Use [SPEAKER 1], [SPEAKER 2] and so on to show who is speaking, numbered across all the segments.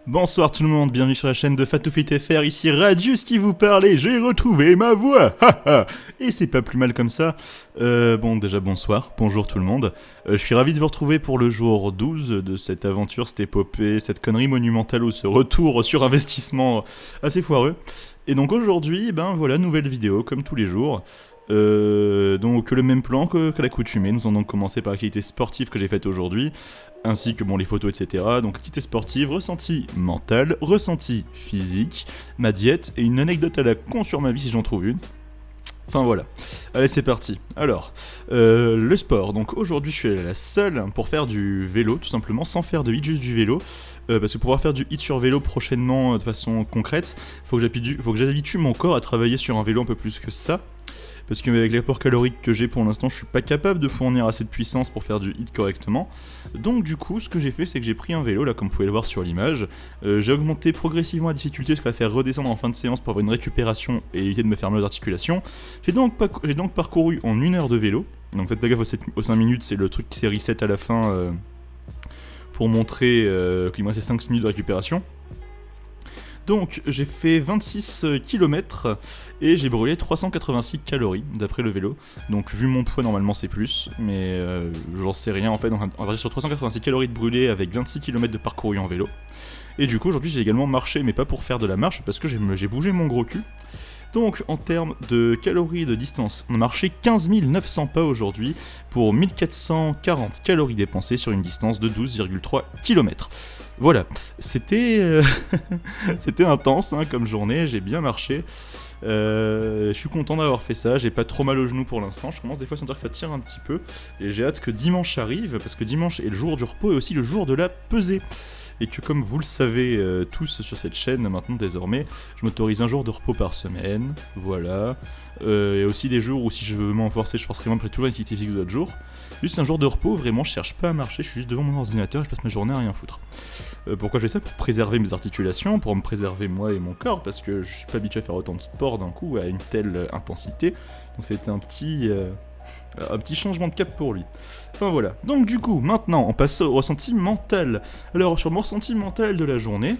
[SPEAKER 1] Bonsoir tout le monde, bienvenue sur la chaîne de FatoufitFR, ici Radius qui vous parle et j'ai retrouvé ma voix, haha. Et c'est pas plus mal comme ça. Bon déjà bonsoir, bonjour tout le monde. Je suis ravi de vous retrouver pour le jour 12 de cette aventure, cette épopée, cette connerie monumentale ou ce retour sur investissement assez foireux. Et donc aujourd'hui, ben voilà, nouvelle vidéo comme tous les jours. Donc le même plan qu'à l'accoutumée, nous allons donc commencer par l'activité sportive que j'ai faite aujourd'hui, ainsi que bon les photos etc. Donc activité sportive, ressenti mental, ressenti physique, ma diète et une anecdote à la con sur ma vie si j'en trouve une. Enfin voilà, allez c'est parti. Alors, le sport, donc aujourd'hui je suis allé à la salle pour faire du vélo tout simplement, sans faire de hit, juste du vélo. Parce que pour pouvoir faire du hit sur vélo prochainement de façon concrète, faut que j'habitue mon corps à travailler sur un vélo un peu plus que ça. Parce qu'avec l'apport calorique que j'ai pour l'instant, je suis pas capable de fournir assez de puissance pour faire du hit correctement. Donc du coup, ce que j'ai fait, c'est que j'ai pris un vélo, là comme vous pouvez le voir sur l'image. J'ai augmenté progressivement la difficulté, ce qui va faire redescendre en fin de séance pour avoir une récupération et éviter de me faire mal aux articulations. J'ai donc parcouru en 1 heure de vélo. Donc faites gaffe aux 5 minutes, c'est le truc qui s'est reset à la fin pour montrer qu'il me restait 5 minutes de récupération. Donc j'ai fait 26 km et j'ai brûlé 386 calories d'après le vélo. Donc vu mon poids normalement c'est plus, mais j'en sais rien en fait. Donc on va dire sur 386 calories de brûlé avec 26 km de parcouru en vélo. Et du coup aujourd'hui j'ai également marché, mais pas pour faire de la marche, parce que j'ai bougé mon gros cul. Donc en termes de calories de distance, on a marché 15 900 pas aujourd'hui pour 1440 calories dépensées sur une distance de 12,3 km. Voilà, c'était c'était intense hein, comme journée, j'ai bien marché. Je suis content d'avoir fait ça, j'ai pas trop mal au genou pour l'instant, je commence des fois à sentir que ça tire un petit peu. Et j'ai hâte que dimanche arrive, parce que dimanche est le jour du repos et aussi le jour de la pesée. Et que comme vous le savez tous sur cette chaîne maintenant désormais, je m'autorise un jour de repos par semaine, voilà. Et aussi des jours où si je veux m'en forcer, je forcerai même toujours une activité physique d'autres jours. Juste un jour de repos, vraiment je cherche pas à marcher, je suis juste devant mon ordinateur et je passe ma journée à rien foutre. Pourquoi je fais ça? Pour préserver mes articulations, pour me préserver moi et mon corps, parce que je suis pas habitué à faire autant de sport d'un coup à une telle intensité. Donc c'était un petit changement de cap pour lui. Enfin voilà. Donc du coup, maintenant, on passe au ressenti mental. Alors sur mon ressenti mental de la journée,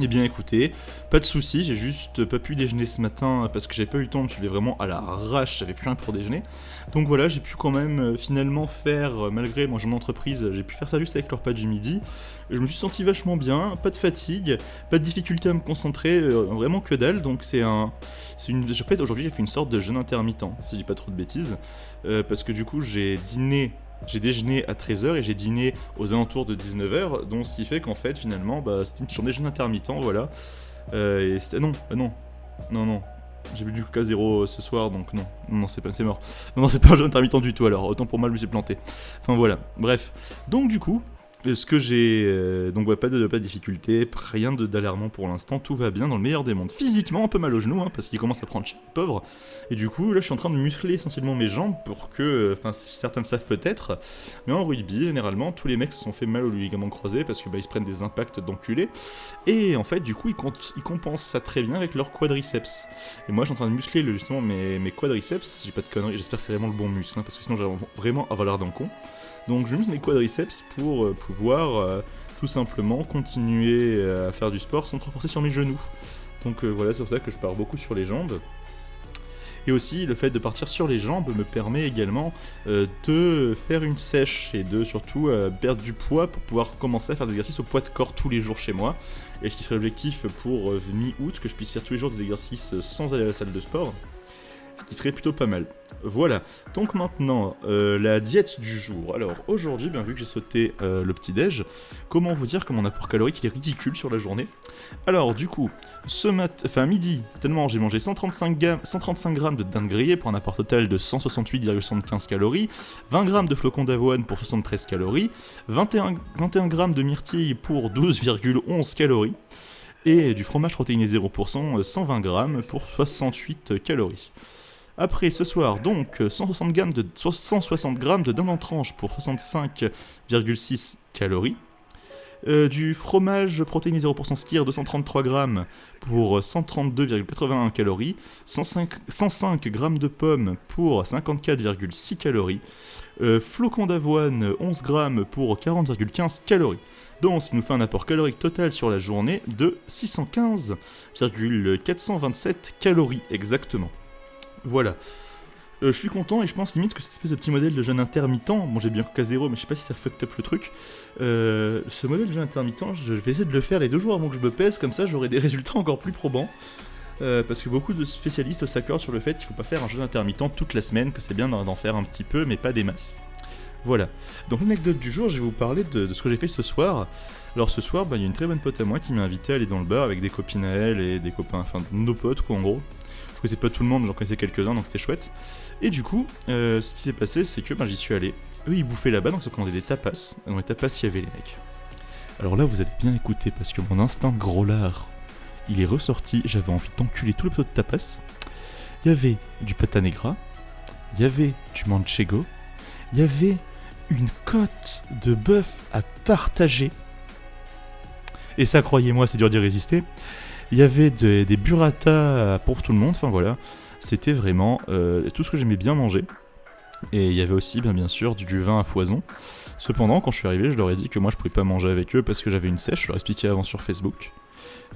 [SPEAKER 1] eh bien écoutez, pas de soucis, j'ai juste pas pu déjeuner ce matin parce que j'avais pas eu le temps, je suis vraiment à l'arrache, j'avais plus rien pour déjeuner. Donc voilà, j'ai pu quand même finalement faire, malgré mon journée d'entreprise, j'ai pu faire ça juste avec le repas du midi. Je me suis senti vachement bien, pas de fatigue, pas de difficulté à me concentrer, vraiment que dalle. Donc en fait aujourd'hui j'ai fait une sorte de jeûne intermittent, si je dis pas trop de bêtises, parce que du coup j'ai déjeuné à 13h et j'ai dîné aux alentours de 19h, donc ce qui fait qu'en fait finalement c'était une journée de jeûne intermittent, voilà. Et c'était... Non, j'ai bu du Coca Zéro ce soir, donc non, c'est mort. Non, c'est pas un jeûne intermittent du tout alors, autant pour moi je me suis planté. Enfin voilà, bref. Donc du coup, ce que j'ai... donc pas de difficulté, rien d'alarmant pour l'instant, tout va bien dans le meilleur des mondes. Physiquement un peu mal au genou, hein, parce qu'il commence à prendre cher, pauvre. Et du coup là je suis en train de muscler essentiellement mes jambes pour que... Enfin certains le savent peut-être, mais en rugby généralement tous les mecs se sont fait mal aux ligaments croisés parce que ils se prennent des impacts d'enculés. Et en fait du coup ils compensent ça très bien avec leurs quadriceps. Et moi je suis en train de muscler justement mes quadriceps, j'ai pas de conneries, j'espère que c'est vraiment le bon muscle, hein, parce que sinon j'aurais vraiment avoir l'air d'un con. Donc je muscle mes quadriceps pour pouvoir tout simplement continuer à faire du sport sans trop forcer sur mes genoux. Donc voilà, c'est pour ça que je pars beaucoup sur les jambes. Et aussi le fait de partir sur les jambes me permet également de faire une sèche et de surtout perdre du poids pour pouvoir commencer à faire des exercices au poids de corps tous les jours chez moi. Et ce qui serait l'objectif pour mi-août, que je puisse faire tous les jours des exercices sans aller à la salle de sport. Ce qui serait plutôt pas mal. Voilà, donc maintenant, la diète du jour. Alors aujourd'hui, bien vu que j'ai sauté le petit-déj, comment vous dire que mon apport calorique il est ridicule sur la journée. Alors du coup, midi, tellement j'ai mangé 135 grammes de dinde grillée pour un apport total de 168,75 calories, 20 grammes de flocons d'avoine pour 73 calories, 21 grammes de myrtille pour 12,11 calories, et du fromage protéiné 0%, 120 grammes pour 68 calories. Après, ce soir, donc, 160 grammes de dinde en tranche pour 65,6 calories. Du fromage protéiné 0% skyr 233 grammes pour 132,81 calories. 105 grammes de pommes pour 54,6 calories. Flocons d'avoine 11 grammes pour 40,15 calories. Donc ça nous fait un apport calorique total sur la journée de 615,427 calories exactement. Voilà. Je suis content et je pense limite que cette espèce de petit modèle de jeûne intermittent, bon j'ai bien Coca Zéro mais je sais pas si ça fucked up le truc, ce modèle de jeûne intermittent, je vais essayer de le faire les 2 jours avant que je me pèse, comme ça j'aurai des résultats encore plus probants. Parce que beaucoup de spécialistes s'accordent sur le fait qu'il faut pas faire un jeûne intermittent toute la semaine, que c'est bien d'en faire un petit peu mais pas des masses. Voilà. Donc l'anecdote du jour, je vais vous parler de ce que j'ai fait ce soir. Alors ce soir, il y a une très bonne pote à moi qui m'a invité à aller dans le bar avec des copines à elle et des copains, enfin nos potes quoi en gros. Je connaissais pas tout le monde, j'en connaissais quelques-uns donc c'était chouette. Et du coup, ce qui s'est passé, c'est que j'y suis allé. Eux ils bouffaient là-bas, donc ils ont commandé des tapas. Dans les tapas, il y avait les mecs. Alors là, vous allez bien écouter parce que mon instinct de gros lard, il est ressorti. J'avais envie d'enculer tout le plateau de tapas. Il y avait du pata negra, il y avait du manchego, il y avait une côte de bœuf à partager. Et ça, croyez-moi, c'est dur d'y résister. Il y avait des burrata pour tout le monde, enfin voilà. C'était vraiment tout ce que j'aimais bien manger. Et il y avait aussi, bien sûr, du vin à foison. Cependant, quand je suis arrivé, je leur ai dit que moi, je pouvais pas manger avec eux parce que j'avais une sèche. Je leur ai expliqué avant sur Facebook.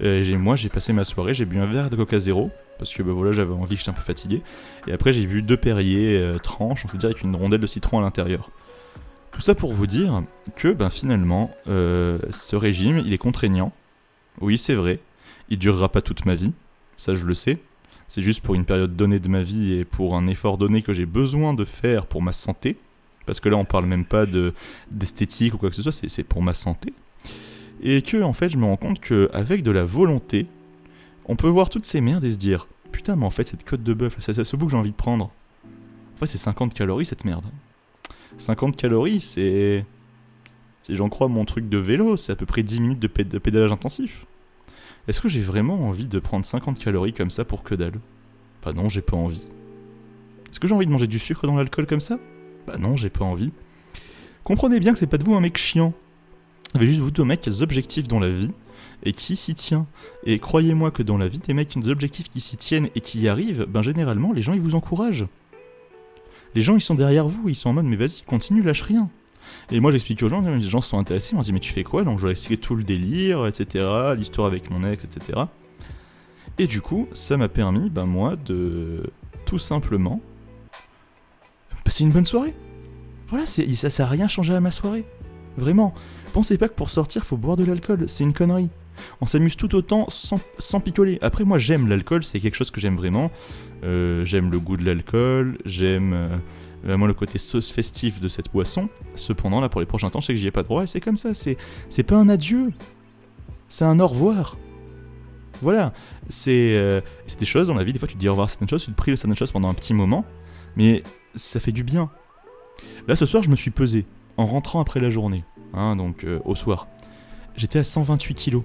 [SPEAKER 1] Moi, j'ai passé ma soirée, j'ai bu un verre de Coca Zéro parce que voilà, j'avais envie, que j'étais un peu fatigué. Et après, j'ai bu 2 Perrier tranches, c'est-à-dire avec une rondelle de citron à l'intérieur. Tout ça pour vous dire que, finalement, ce régime, il est contraignant. Oui, c'est vrai. Il durera pas toute ma vie. Ça, je le sais. C'est juste pour une période donnée de ma vie et pour un effort donné que j'ai besoin de faire pour ma santé. Parce que là, on parle même pas d'esthétique ou quoi que ce soit, c'est pour ma santé. Et que, en fait, je me rends compte qu'avec de la volonté, on peut voir toutes ces merdes et se dire « Putain, mais en fait, cette côte de bœuf, ce bout que j'ai envie de prendre, en fait, c'est 50 calories, cette merde. 50 calories, c'est j'en crois mon truc de vélo, c'est à peu près 10 minutes de pédalage intensif. Est-ce que j'ai vraiment envie de prendre 50 calories comme ça pour que dalle ? Bah non, j'ai pas envie. Est-ce que j'ai envie de manger du sucre dans l'alcool comme ça ? Bah non, j'ai pas envie. Comprenez bien que c'est pas de vous un mec chiant. Vous avez juste vous deux mecs qui ont des objectifs dans la vie et qui s'y tient. Et croyez-moi que dans la vie, des mecs qui ont des objectifs qui s'y tiennent et qui y arrivent, généralement, les gens ils vous encouragent. Les gens ils sont derrière vous, ils sont en mode mais vas-y, continue, lâche rien. Et moi j'explique aux gens, les gens sont intéressés, ils m'ont dit mais tu fais quoi ? Donc je leur ai expliqué tout le délire, etc., l'histoire avec mon ex, etc. Et du coup, ça m'a permis, moi, de tout simplement passer une bonne soirée. Voilà, ça a rien changé à ma soirée. Vraiment. Pensez pas que pour sortir, faut boire de l'alcool, c'est une connerie. On s'amuse tout autant sans picoler. Après, moi j'aime l'alcool, c'est quelque chose que j'aime vraiment. J'aime le goût de l'alcool, j'aime vraiment le côté sauce festif de cette boisson. Cependant, là, pour les prochains temps, je sais que j'y ai pas droit et c'est comme ça. C'est pas un adieu, c'est un au revoir. Voilà, c'est des choses dans la vie, des fois tu te dis au revoir à certaines choses, tu te prives de certaines choses pendant un petit moment, mais ça fait du bien. Là, ce soir, je me suis pesé en rentrant après la journée, donc au soir. J'étais à 128 kilos.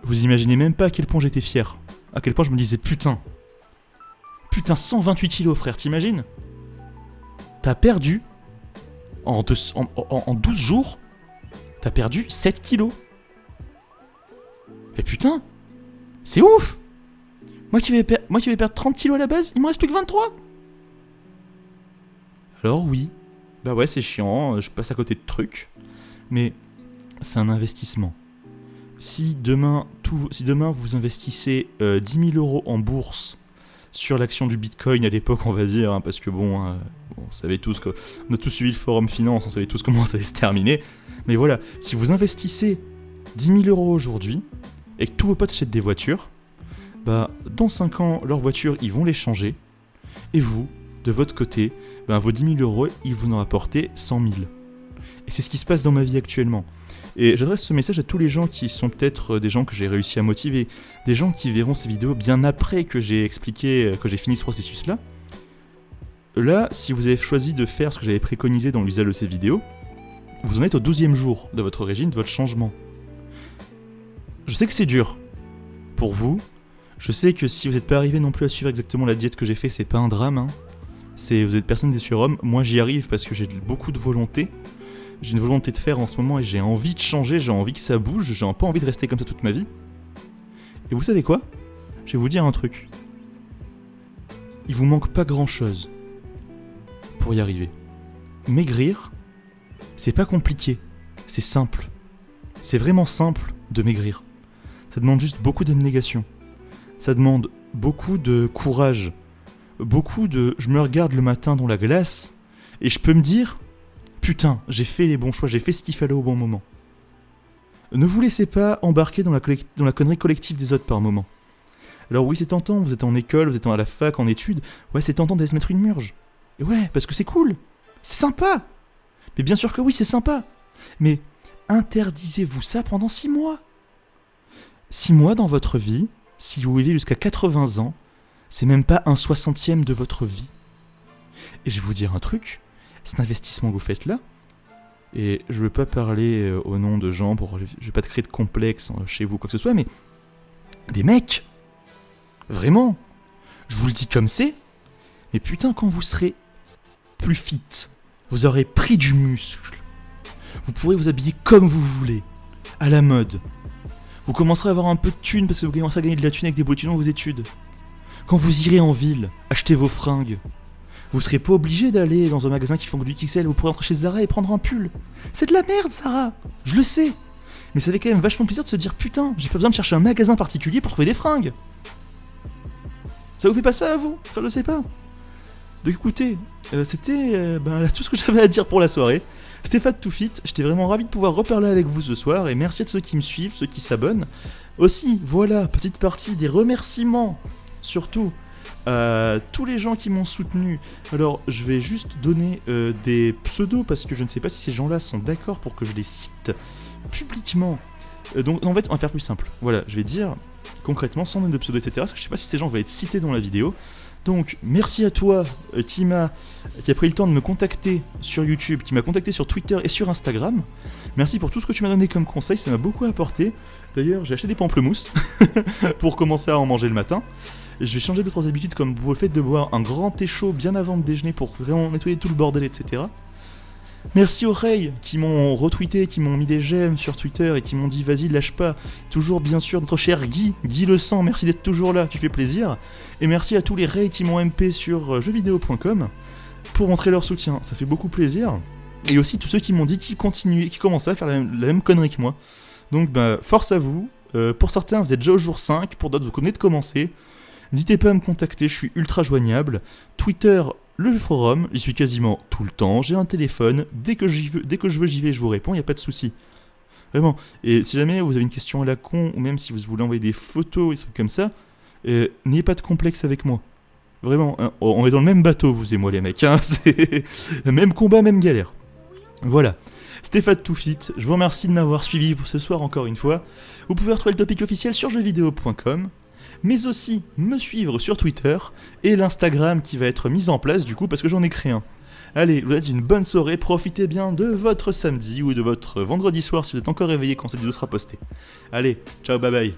[SPEAKER 1] Vous imaginez même pas à quel point j'étais fier. À quel point je me disais putain, 128 kilos frère, t'imagines ? T'as perdu, en 12 jours, t'as perdu 7 kilos. Mais putain, c'est ouf. Moi qui vais perdre 30 kilos à la base, il me reste plus que 23. Alors oui, ouais c'est chiant, je passe à côté de trucs, mais c'est un investissement. Si demain vous investissez 10 000 euros en bourse sur l'action du Bitcoin à l'époque, on va dire, parce que on savait tous on a tous suivi le forum finance, on savait tous comment ça allait se terminer. Mais voilà, si vous investissez 10 000 euros aujourd'hui et que tous vos potes achètent des voitures, dans 5 ans, leurs voitures, ils vont les changer. Et vous, de votre côté, vos 10 000 euros, ils vous en rapportent 100 000. Et c'est ce qui se passe dans ma vie actuellement. Et j'adresse ce message à tous les gens qui sont peut-être des gens que j'ai réussi à motiver, des gens qui verront ces vidéos bien après que j'ai expliqué, que j'ai fini ce processus-là. Là, si vous avez choisi de faire ce que j'avais préconisé dans l'usage de ces vidéos, vous en êtes au 12e jour de votre régime, de votre changement. Je sais que c'est dur pour vous. Je sais que si vous n'êtes pas arrivé non plus à suivre exactement la diète que j'ai fait, c'est pas un drame. Vous êtes personne des surhommes. Moi, j'y arrive parce que j'ai beaucoup de volonté. J'ai une volonté de faire en ce moment et j'ai envie de changer, j'ai envie que ça bouge, j'ai pas envie de rester comme ça toute ma vie. Et vous savez quoi ? Je vais vous dire un truc. Il vous manque pas grand chose pour y arriver. Maigrir, c'est pas compliqué. c'est simple. C'est vraiment simple de maigrir. Ça demande juste beaucoup d'abnégation. Ça demande beaucoup de courage. Beaucoup de... Je me regarde le matin dans la glace et je peux me dire « Putain, j'ai fait les bons choix, j'ai fait ce qu'il fallait au bon moment. » Ne vous laissez pas embarquer dans la connerie collective des autres par moment. Alors oui, c'est tentant, vous êtes en école, vous êtes à la fac, en études. Ouais, c'est tentant d'aller se mettre une murge. Et ouais, parce que c'est cool. C'est sympa. Mais bien sûr que oui, c'est sympa. Mais interdisez-vous ça pendant 6 mois. 6 mois dans votre vie, si vous vivez jusqu'à 80 ans, c'est même pas un 60e de votre vie. Et je vais vous dire un truc, cet investissement que vous faites là, et je veux pas parler au nom de gens, je vais pas te créer de complexe chez vous, quoi que ce soit, mais des mecs, vraiment, je vous le dis comme c'est, mais putain, quand vous serez plus fit, vous aurez pris du muscle, vous pourrez vous habiller comme vous voulez, à la mode, vous commencerez à avoir un peu de thune parce que vous commencerez à gagner de la thune avec des beaux étudiants dans vos études. Quand vous irez en ville, acheter vos fringues, vous serez pas obligé d'aller dans un magasin qui font du XL, vous pourrez entrer chez Zara et prendre un pull. C'est de la merde, Zara, je le sais. Mais ça fait quand même vachement plaisir de se dire putain, j'ai pas besoin de chercher un magasin particulier pour trouver des fringues. Ça vous fait pas ça à vous? Enfin, je sais pas. Donc écoutez, c'était tout ce que j'avais à dire pour la soirée. C'était Fat to Fit, j'étais vraiment ravi de pouvoir reparler avec vous ce soir, et merci à tous ceux qui me suivent, ceux qui s'abonnent. Aussi, voilà, petite partie des remerciements, surtout, à tous les gens qui m'ont soutenu. Alors, je vais juste donner des pseudos, parce que je ne sais pas si ces gens-là sont d'accord pour que je les cite publiquement. Donc, en fait, on va faire plus simple. Voilà, je vais dire concrètement, sans donner de pseudo, etc., parce que je sais pas si ces gens vont être cités dans la vidéo. Donc, merci à toi qui a pris le temps de me contacter sur YouTube, qui m'a contacté sur Twitter et sur Instagram. Merci pour tout ce que tu m'as donné comme conseil, ça m'a beaucoup apporté. D'ailleurs, j'ai acheté des pamplemousses pour commencer à en manger le matin. Je vais changer d'autres habitudes comme le fait de boire un grand thé chaud bien avant de déjeuner pour vraiment nettoyer tout le bordel, etc. Merci aux Ray qui m'ont retweeté, qui m'ont mis des j'aime sur Twitter et qui m'ont dit vas-y lâche pas. Toujours bien sûr notre cher Guy le sang, merci d'être toujours là, tu fais plaisir. Et merci à tous les Ray qui m'ont MP sur jeuxvideo.com pour montrer leur soutien, ça fait beaucoup plaisir. Et aussi tous ceux qui m'ont dit qu'ils continuaient, qui commençaient à faire la même connerie que moi. Donc force à vous, pour certains vous êtes déjà au jour 5, pour d'autres vous venez de commencer. N'hésitez pas à me contacter, je suis ultra joignable. Twitter, le forum, j'y suis quasiment tout le temps, j'ai un téléphone, dès que je veux j'y vais, je vous réponds, il n'y a pas de souci. Vraiment. Et si jamais vous avez une question à la con, ou même si vous voulez envoyer des photos et des trucs comme ça, n'ayez pas de complexe avec moi. Vraiment, hein, on est dans le même bateau, vous et moi les mecs, hein, c'est même combat, même galère. Voilà. C'était Fat to Fit, je vous remercie de m'avoir suivi pour ce soir encore une fois. Vous pouvez retrouver le topic officiel sur jeuxvideo.com, mais aussi me suivre sur Twitter et l'Instagram qui va être mis en place du coup parce que j'en ai créé un. Allez, vous êtes une bonne soirée, profitez bien de votre samedi ou de votre vendredi soir si vous êtes encore réveillé quand cette vidéo sera postée. Allez, ciao, bye bye.